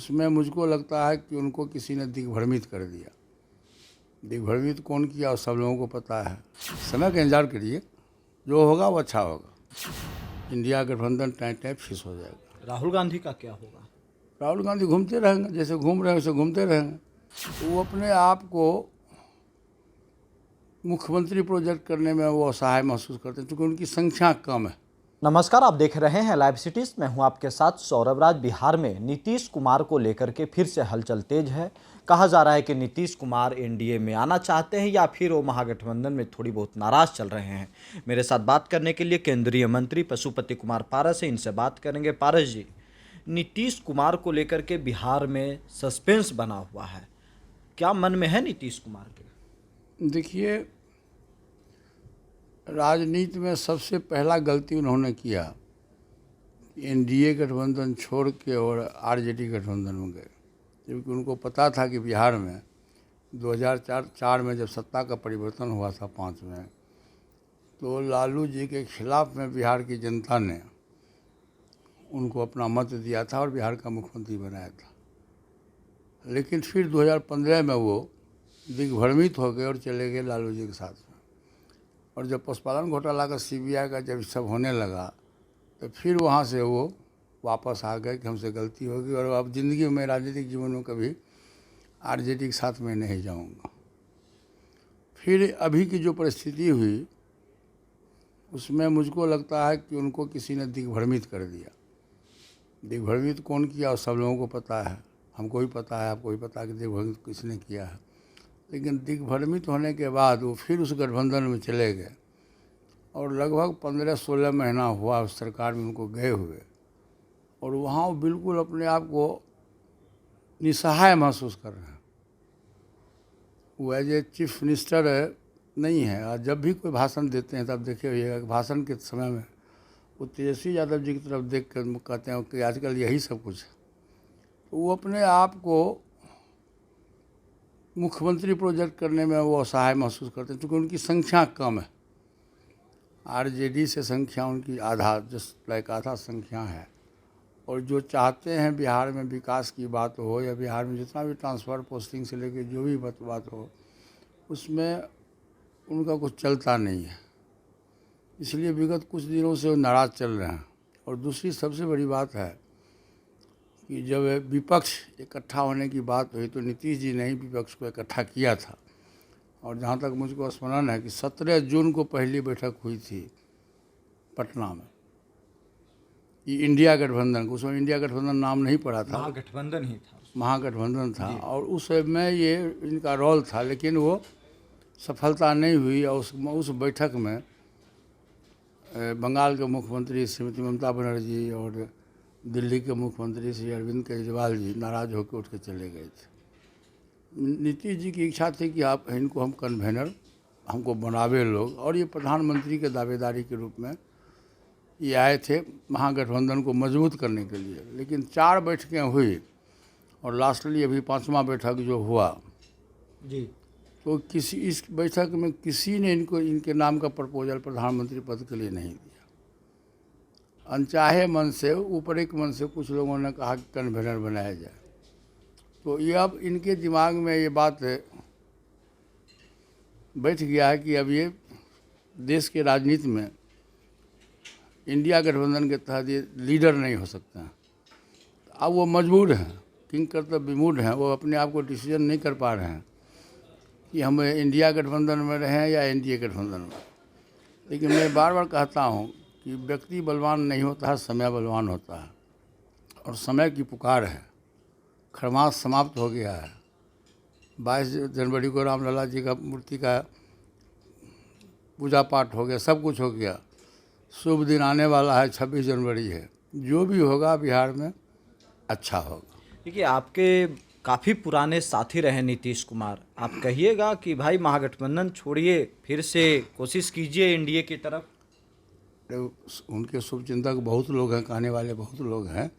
उसमें मुझको लगता है कि उनको किसी ने दिग्भ्रमित कर दिया। दिग्भ्रमित कौन किया और सब लोगों को पता है। समय का इंतजार करिए, जो होगा वो अच्छा होगा। इंडिया गठबंधन टाइम फिक्स हो जाएगा। राहुल गांधी का क्या होगा? राहुल गांधी घूमते रहेंगे, जैसे घूम रहे हैं वैसे घूमते रहेंगे। वो अपने आप को मुख्यमंत्री प्रोजेक्ट करने में वो असहाय महसूस करते हैं, क्योंकि उनकी संख्या कम है। नमस्कार, आप देख रहे हैं लाइव सिटीज। मैं हूं आपके साथ सौरभ राज। बिहार में नीतीश कुमार को लेकर के फिर से हलचल तेज है। कहा जा रहा है कि नीतीश कुमार एनडीए में आना चाहते हैं या फिर वो महागठबंधन में थोड़ी बहुत नाराज चल रहे हैं। मेरे साथ बात करने के लिए केंद्रीय मंत्री पशुपति कुमार पारस है, इनसे बात करेंगे। पारस जी, नीतीश कुमार को लेकर के बिहार में सस्पेंस बना हुआ है, क्या मन में है नीतीश कुमार के? देखिए, राजनीति में सबसे पहला गलती उन्होंने किया, एनडीए गठबंधन छोड़ के और आरजेडी गठबंधन में गए, क्योंकि उनको पता था कि बिहार में 2004 में जब सत्ता का परिवर्तन हुआ था 5 में, तो लालू जी के खिलाफ में बिहार की जनता ने उनको अपना मत दिया था और बिहार का मुख्यमंत्री बनाया था। लेकिन फिर 2015 में वो दिग्भ्रमित हो गए और चले गए लालू जी के साथ में। और जब पशुपालन घोटाला का सीबीआई का जब सब होने लगा, तो फिर वहाँ से वो वापस आ गए कि हमसे गलती होगी और अब ज़िंदगी में, राजनीतिक जीवन में कभी आरजेडी के साथ में नहीं जाऊँगा। फिर अभी की जो परिस्थिति हुई, उसमें मुझको लगता है कि उनको किसी ने दिग्भ्रमित कर दिया। दिग्भ्रमित कौन किया और सब लोगों को पता है, हमको भी पता है, आपको भी पता है कि दिग्भ्रमित किसने किया है। लेकिन दिग्भ्रमित होने के बाद वो फिर उस गठबंधन में चले गए और लगभग 15-16 महीना हुआ उस सरकार में उनको गए हुए, और वहाँ वो बिल्कुल अपने आप को निसहाय महसूस कर रहे हैं। वो एज ए चीफ मिनिस्टर नहीं है, और जब भी कोई भाषण देते हैं तब देखे होइएगा कि भाषण के समय में वो तेजस्वी यादव जी की तरफ देख कर कहते हैं कि आजकल यही सब कुछ है। तो वो अपने आप को मुख्यमंत्री प्रोजेक्ट करने में वो असहाय महसूस करते हैं, क्योंकि उनकी संख्या कम है। आरजेडी से संख्या उनकी आधा, जस्ट लाइक आधा संख्या है। और जो चाहते हैं बिहार में विकास की बात हो या बिहार में जितना भी ट्रांसफ़र पोस्टिंग से लेकर जो भी बात हो, उसमें उनका कुछ चलता नहीं है। इसलिए विगत कुछ दिनों से वो नाराज़ चल रहे हैं। और दूसरी सबसे बड़ी बात है कि जब विपक्ष इकट्ठा होने की बात हुई तो नीतीश जी ने ही विपक्ष को इकट्ठा किया था। और जहाँ तक मुझको स्मरण है कि 17 जून को पहली बैठक हुई थी पटना में, ये इंडिया गठबंधन, उसमें इंडिया गठबंधन नाम नहीं पड़ा था, महागठबंधन ही था, महागठबंधन था। और उस में ये इनका रोल था, लेकिन वो सफलता नहीं हुई। और उस बैठक में बंगाल के मुख्यमंत्री श्रीमती ममता बनर्जी और दिल्ली के मुख्यमंत्री श्री अरविंद केजरीवाल जी नाराज़ होकर उठ के चले गए थे। नीतीश जी की इच्छा थी कि आप इनको हम कन्वेनर, हमको बनावे लोग, और ये प्रधानमंत्री के दावेदारी के रूप में ये आए थे महागठबंधन को मजबूत करने के लिए। लेकिन 4 बैठकें हुई और लास्टली अभी 5वां बैठक जो हुआ जी, तो किसी इस बैठक में किसी ने इनके नाम का प्रपोजल प्रधानमंत्री पद के लिए नहीं दिया। अनचाहे मन से, ऊपरी मन से कुछ लोगों ने कहा कि कन्वेनर बनाया जाए। तो ये अब इनके दिमाग में ये बात बैठ गया है कि अब ये देश के राजनीति में इंडिया गठबंधन के तहत ये लीडर नहीं हो सकते हैं। अब वो मजबूर हैं, किंग कर्तव्य विमूढ़ हैं, वो अपने आप को डिसीजन नहीं कर पा रहे हैं कि हम इंडिया गठबंधन में रहें या एनडीए गठबंधन में। लेकिन मैं बार बार कहता हूँ कि व्यक्ति बलवान नहीं होता है, समय बलवान होता है। और समय की पुकार है, खरमास समाप्त हो गया है। 22 जनवरी को रामलला जी का मूर्ति का पूजा पाठ हो गया, सब कुछ हो गया। शुभ दिन आने वाला है, 26 जनवरी है। जो भी होगा बिहार में अच्छा होगा। देखिए, आपके काफ़ी पुराने साथी रहे नीतीश कुमार, आप कहिएगा कि भाई महागठबंधन छोड़िए, फिर से कोशिश कीजिए एनडीए की तरफ। उनके शुभचिंतक बहुत लोग हैं, कहने वाले बहुत लोग हैं।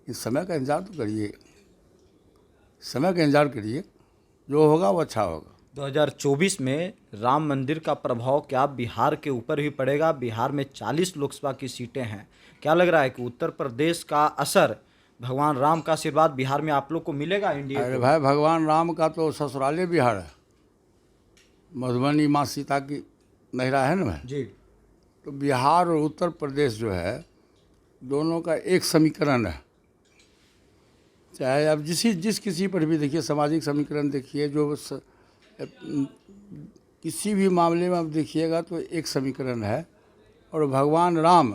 इस समय का इंतजार तो करिए, समय का इंतजार करिए, जो होगा वो अच्छा होगा। 2024 में राम मंदिर का प्रभाव क्या बिहार के ऊपर भी पड़ेगा? बिहार में 40 लोकसभा की सीटें हैं। क्या लग रहा है कि उत्तर प्रदेश का असर भगवान राम का आशीर्वाद बिहार में आप लोग को मिलेगा एनडीए अरे को? भाई, भगवान राम का तो ससुराले बिहार है। मधुबनी माँ सीता की नहरा है ना भाई। जी तो बिहार और उत्तर प्रदेश जो है, दोनों का एक समीकरण है। चाहे आप जिस किसी पर भी देखिए, सामाजिक समीकरण देखिए, किसी भी मामले में आप देखिएगा तो एक समीकरण है। और भगवान राम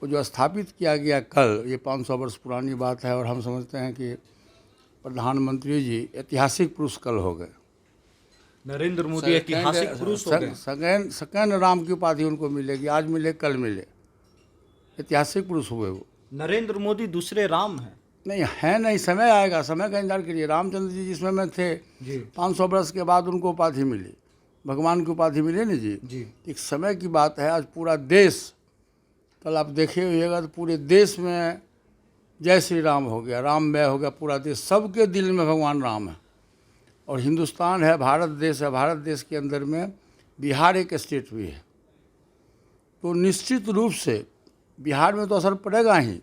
को जो स्थापित किया गया कल, ये 500 वर्ष पुरानी बात है, और हम समझते हैं कि प्रधानमंत्री जी ऐतिहासिक पुरुष कल हो गए। नरेंद्र मोदी ऐतिहासिक पुरुष हो गए। सेकंड राम की उपाधि उनको मिलेगी, आज मिले कल मिले, ऐतिहासिक पुरुष हुए वो। नरेंद्र मोदी दूसरे राम हैं। नहीं है, नहीं, समय आएगा, समय का इंतजार करिए। रामचंद्र जी जिसमें में थे, जी 500 वर्ष के बाद उनको उपाधि मिली, भगवान की उपाधि मिली ना जी। जी एक समय की बात है। आज पूरा देश, कल आप देखे होइएगा तो पूरे देश में जय श्री राम हो गया, राममय हो गया पूरा देश। सबके दिल में भगवान राम है। और हिंदुस्तान है, भारत देश है, भारत देश के अंदर में बिहार एक स्टेट भी है। तो निश्चित रूप से बिहार में तो असर पड़ेगा ही।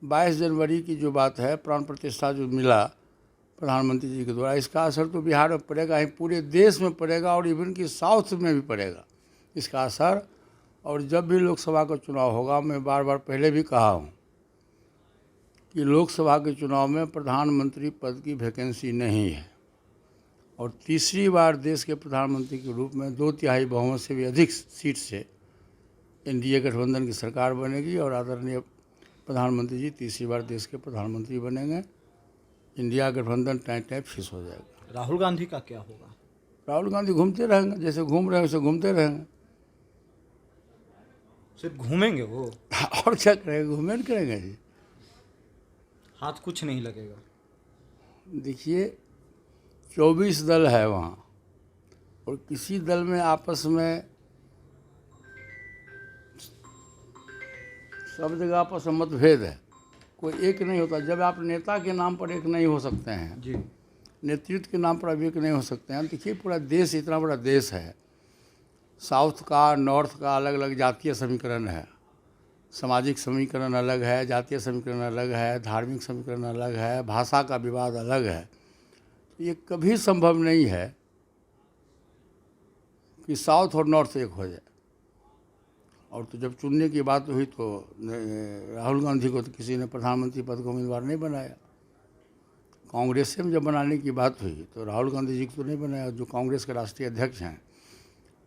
22 जनवरी की जो बात है, प्राण प्रतिष्ठा जो मिला प्रधानमंत्री जी के द्वारा, इसका असर तो बिहार में पड़ेगा ही, पूरे देश में पड़ेगा, और इवन कि साउथ में भी पड़ेगा इसका असर। और जब भी लोकसभा का चुनाव होगा, मैं बार बार पहले भी कहा हूँ कि लोकसभा के चुनाव में प्रधानमंत्री पद की वैकेंसी नहीं है, और तीसरी बार देश के प्रधानमंत्री के रूप में 2/3 बहुमत से भी अधिक सीट से एनडीए गठबंधन की सरकार बनेगी, और आदरणीय प्रधानमंत्री जी तीसरी बार देश के प्रधानमंत्री बनेंगे। इंडिया गठबंधन टाइट फिक्स हो जाएगा। राहुल गांधी का क्या होगा? राहुल गांधी घूमते रहेंगे, जैसे घूम रहे हैं वैसे घूमते रहेंगे। सिर्फ घूमेंगे वो? और क्या करेंगे, घूमेंगे करेंगे जी। हाथ कुछ नहीं लगेगा। देखिए 24 दल है वहाँ, और किसी दल में आपस में सब जगह आपस में मतभेद है, कोई एक नहीं होता। जब आप नेता के नाम पर एक नहीं हो सकते हैं जी नेतृत्व के नाम पर आप एक नहीं हो सकते हैं। देखिए पूरा देश इतना बड़ा देश है, साउथ का नॉर्थ का अलग अलग जातीय समीकरण है, सामाजिक समीकरण अलग है, जातीय समीकरण अलग है, धार्मिक समीकरण अलग है, भाषा का विवाद अलग है। ये कभी संभव नहीं है कि साउथ और नॉर्थ एक हो जाए। और तो जब चुनने की बात हुई तो राहुल गांधी को तो किसी ने प्रधानमंत्री पद को उम्मीदवार नहीं बनाया। कांग्रेस से जब बनाने की बात हुई तो राहुल गांधी जी को तो नहीं बनाया। जो कांग्रेस के राष्ट्रीय अध्यक्ष हैं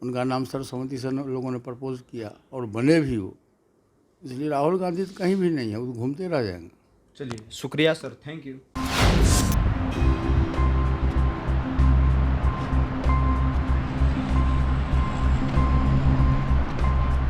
उनका नाम सर्वसम्मति से लोगों ने प्रपोज किया और बने भी वो। इसलिए राहुल गांधी तो कहीं भी नहीं है, वो घूमते रह जाएंगे। चलिए शुक्रिया सर, थैंक यू।